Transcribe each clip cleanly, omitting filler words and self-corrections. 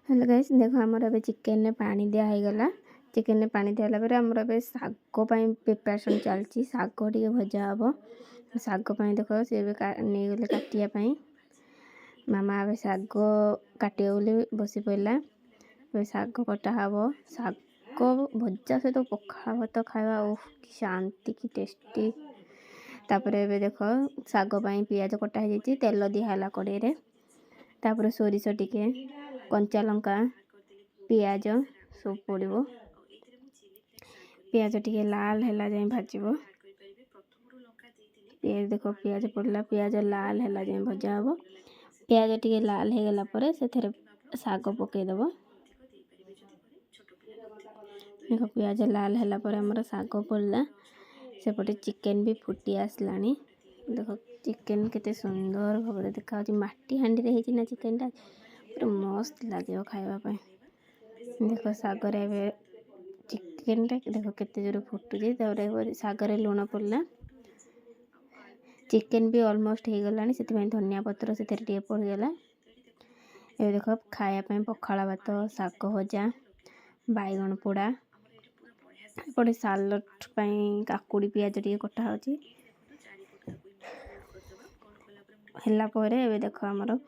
Hello guys देखो आमर ए chicken ने पानी दिया है गला। चिकेन ने पानी दिया पर आमर ए साग प्रिपरेशन चलती साग टे भजा हम साग देखो सी नहीं गले काटापी मामा ए साग काटे बसी पड़ा साग कटा हम साग भजा सहित पखाल भात खावा शांति की टेस्टी। तापर ए देखो साग पियाज कटा है तेल दिहला कड़े तापर सोरिष टिके कंचा लंका पियाज सब पड़ो पियाज टिके लाल हैला जाए भाजब पियाज देखो पियाज पड़ला पियाज लाल हैला जाए भजा हम पियाज टिके लाल हो गला पर से साग पकईदेव देखो पियाज लाल हैला पर हमर साग पड़ला सेपटे चिकेन भी फुटी आसला देखो चिकेन केते सुंदर भाव देखा माटी हांडी रे ना चिकेन टा पूरा मस्त लगे खावाई देखो सागर ए चिकेन टा देखो केते जोर फुटुचे सागर लुण पड़ला चिकेन भी ऑलमोस्ट हो गला से धनिया पत्र से पड़गला ये देखो खायापी पखाला भात साग भजा बैगण पोड़ा एपटे सालट काकुड़ी पियाज टे कटा होगा देखो आमर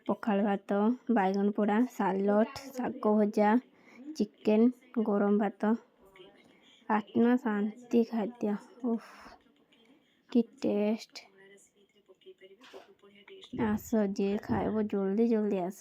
पखाल भात बैगण पोड़ा सालट साग भजा चिकेन गरम भात आत्मा शांति खाद्य उफ कि टेस्ट आस जे खाइब जल्दी जल्दी आस।